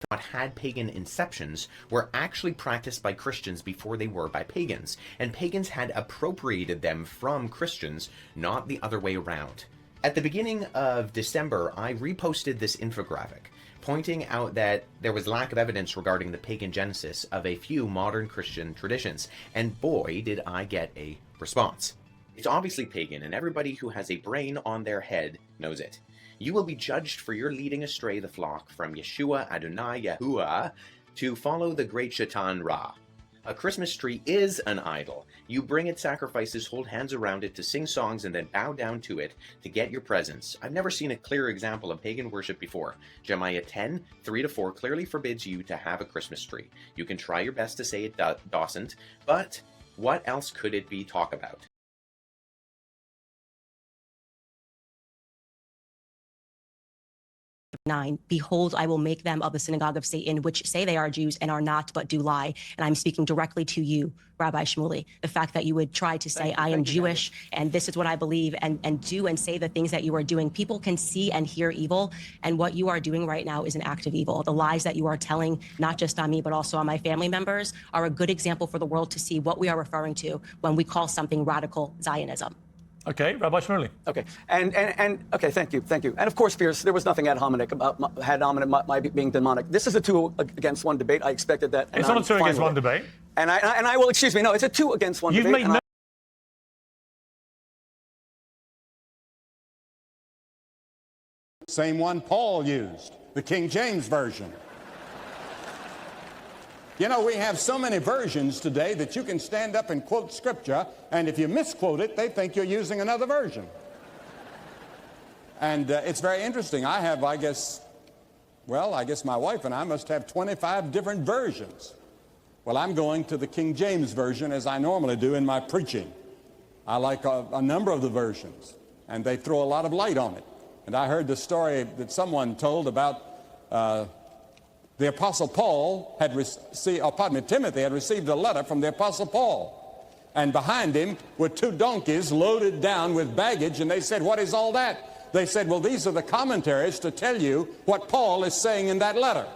thought had pagan inceptions were actually practiced by Christians before they were by pagans, and pagans had appropriated them from Christians, not the other way around. At the beginning of December, I reposted this infographic, pointing out that there was lack of evidence regarding the pagan genesis of a few modern Christian traditions, and boy did I get a response. It's obviously pagan, and everybody who has a brain on their head knows it. You will be judged for your leading astray the flock from Yeshua Adonai Yahuwah to follow the great Shaitan Ra. A Christmas tree is an idol. You bring it sacrifices, hold hands around it to sing songs, and then bow down to it to get your presents. I've never seen a clearer example of pagan worship before. Jeremiah 10, 3-4 clearly forbids you to have a Christmas tree. You can try your best to say it doesn't, but what else could it be talk about? 9, behold, I will make them of the synagogue of Satan, which say they are Jews and are not, but do lie. And I'm speaking directly to you, Rabbi Shmuley. The fact that you would try to say, I am Jewish, and this is what I believe, and do and say the things that you are doing. People can see and hear evil, and what you are doing right now is an act of evil. The lies that you are telling, not just on me, but also on my family members, are a good example for the world to see what we are referring to when we call something radical Zionism. Okay, Rabbi Shmuley. Okay, and okay, thank you. And of course, Pierce, there was nothing ad hominem about my being demonic. This is a 2 against 1 debate. I expected that. It's not a 2 against 1 debate. And I will, excuse me, no, it's a 2 against 1 You've debate. Made no Same one Paul used, the King James Version. You know, we have so many versions today that you can stand up and quote scripture, and if you misquote it, they think you're using another version. And it's very interesting. I guess my wife and I must have 25 different versions. Well, I'm going to the King James Version as I normally do in my preaching. I like a number of the versions, and they throw a lot of light on it. And I heard the story that someone told about the Apostle Paul had Timothy had received a letter from the Apostle Paul. And behind him were 2 donkeys loaded down with baggage, and they said, what is all that? They said, well, these are the commentaries to tell you what Paul is saying in that letter.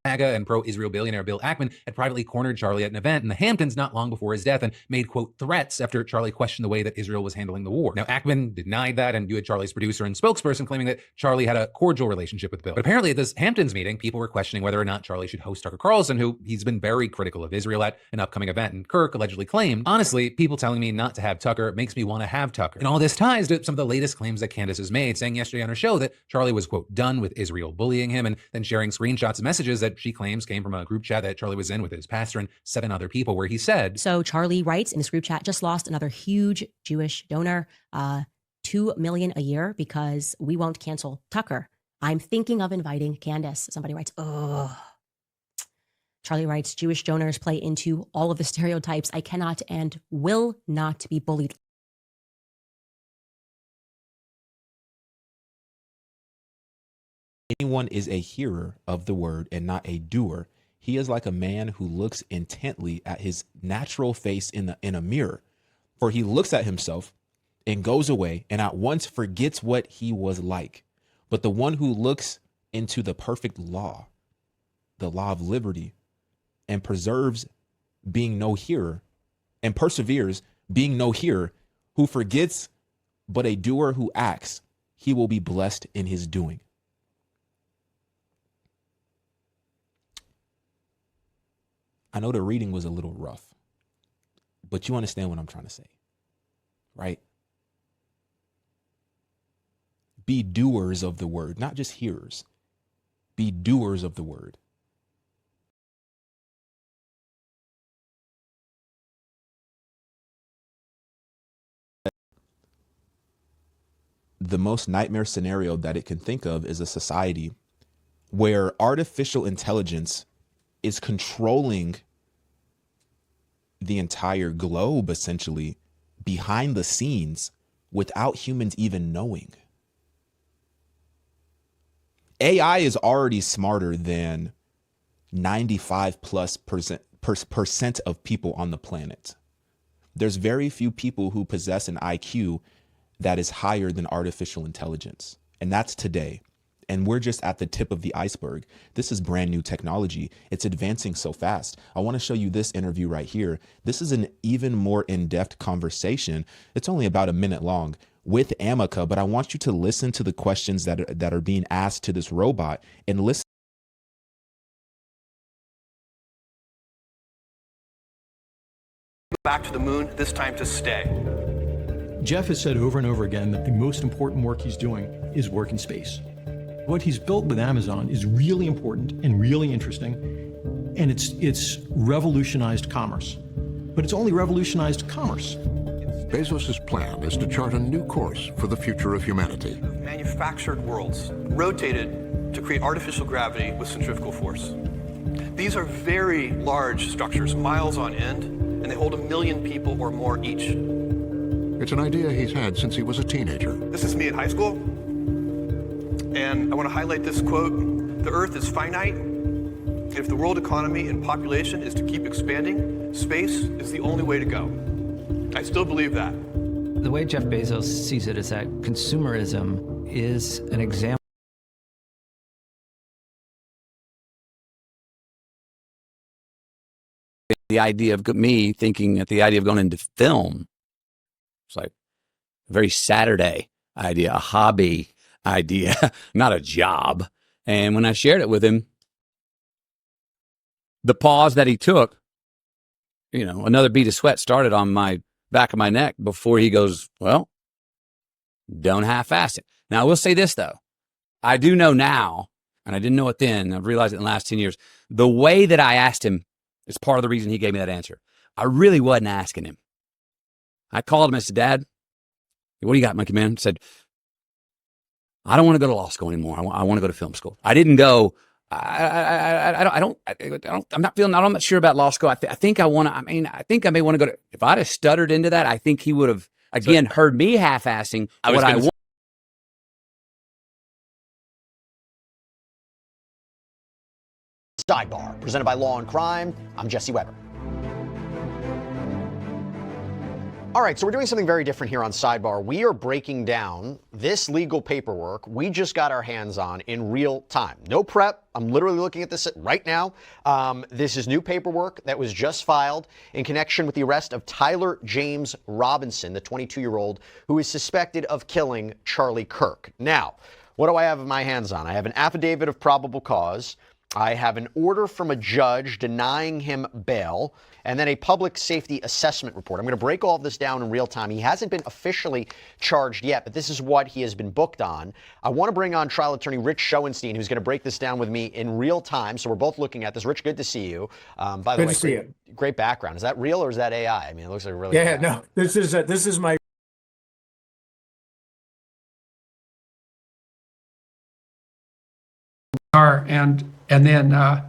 MAGA and pro-Israel billionaire Bill Ackman had privately cornered Charlie at an event in the Hamptons not long before his death and made, quote, threats after Charlie questioned the way that Israel was handling the war. Now, Ackman denied that, and you had Charlie's producer and spokesperson claiming that Charlie had a cordial relationship with Bill. But apparently at this Hamptons meeting, people were questioning whether or not Charlie should host Tucker Carlson, who he's been very critical of Israel at an upcoming event, and Kirk allegedly claimed, honestly, people telling me not to have Tucker makes me want to have Tucker. And all this ties to some of the latest claims that Candace has made, saying yesterday on her show that Charlie was, quote, done with Israel bullying him, and then sharing screenshots of messages that she claims came from a group chat that Charlie was in with his pastor and 7 other people, where he said, So Charlie writes in his group chat, just lost another huge Jewish donor, $2 million a year, because we won't cancel Tucker. I'm thinking of inviting Candace. Somebody writes, oh. Charlie writes, Jewish donors play into all of the stereotypes. I cannot and will not be bullied. Anyone is a hearer of the word and not a doer. He is like a man who looks intently at his natural face in a mirror, for he looks at himself and goes away and at once forgets what he was like. But the one who looks into the perfect law, the law of liberty, and perseveres being no hearer, who forgets but a doer who acts, he will be blessed in his doing. I know the reading was a little rough, but you understand what I'm trying to say, right? Be doers of the word, not just hearers. Be doers of the word. The most nightmare scenario that it can think of is a society where artificial intelligence is controlling the entire globe, essentially, behind the scenes without humans even knowing. AI is already smarter than 95+% of people on the planet. There's very few people who possess an IQ that is higher than artificial intelligence. And that's today. And we're just at the tip of the iceberg. This is brand new technology. It's advancing so fast. I want to show you this interview right here. This is an even more in-depth conversation. It's only about a minute long with Amica, but I want you to listen to the questions that are being asked to this robot and listen. Back to the moon, this time to stay. Jeff has said over and over again that the most important work he's doing is work in space. What he's built with Amazon is really important and really interesting, and it's revolutionized commerce. But it's only revolutionized commerce. Bezos' plan is to chart a new course for the future of humanity. Manufactured worlds, rotated to create artificial gravity with centrifugal force. These are very large structures, miles on end, and they hold 1 million people or more each. It's an idea he's had since he was a teenager. This is me in high school, and I want to highlight this quote: "The Earth is finite. If the world economy and population is to keep expanding, space is the only way to go." I still believe that. The way Jeff Bezos sees it is that consumerism is an example. The idea of me thinking that the idea of going into film, it's like a very Saturday idea, a hobby idea, not a job. And when I shared it with him, the pause that he took, you know, another bead of sweat started on my back of my neck before he goes, "Well, don't half-ass it." Now, I will say this, though. I do know now, and I didn't know it then, I've realized it in the last 10 years, the way that I asked him is part of the reason he gave me that answer. I really wasn't asking him. I called him and said, "Dad, what do you got, monkey man?" I said, "I don't want to go to law school anymore. I want to go to film school." I didn't go, I'm not sure about law school. I think I want to, I think I may want to go to, if I'd have stuttered into that, I think he would have, again, heard me half-assing what I want. Sidebar, presented by Law and Crime. I'm Jesse Weber. All right, so we're doing something very different here on Sidebar. We are breaking down this legal paperwork we just got our hands on in real time. No prep. I'm literally looking at this right now. This is new paperwork that was just filed in connection with the arrest of Tyler James Robinson, the 22-year-old who is suspected of killing Charlie Kirk. Now, what do I have in my hands on? I have an affidavit of probable cause. I have an order from a judge denying him bail, and then a public safety assessment report. I'm going to break all of this down in real time. He hasn't been officially charged yet, but this is what he has been booked on. I want to bring on trial attorney Rich Schoenstein, who's going to break this down with me in real time. So we're both looking at this. Rich, good to see you. By the way, great background. Is that real or is that AI? I mean, it looks like really. Yeah, no, this is my. And then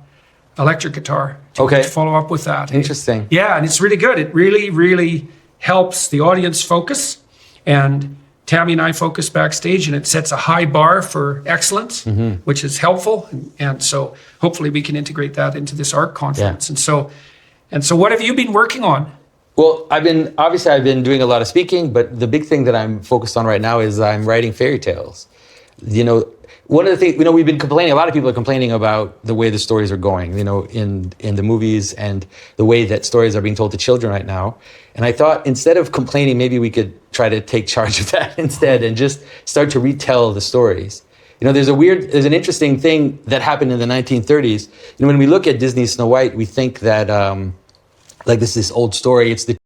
electric guitar to follow up with that. Interesting. Yeah, and it's really good. It really, really helps the audience focus. And Tammy and I focus backstage, and it sets a high bar for excellence, which is helpful. And so hopefully we can integrate that into this ARC conference. Yeah. And so what have you been working on? Well, I've been doing a lot of speaking, but the big thing that I'm focused on right now is I'm writing fairy tales. You know, one of the things, we've been complaining, a lot of people are complaining about the way the stories are going, in the movies and the way that stories are being told to children right now. And I thought instead of complaining, maybe we could try to take charge of that instead and just start to retell the stories. There's an interesting thing that happened in the 1930s. When we look at Disney's Snow White, we think that, this old story, it's the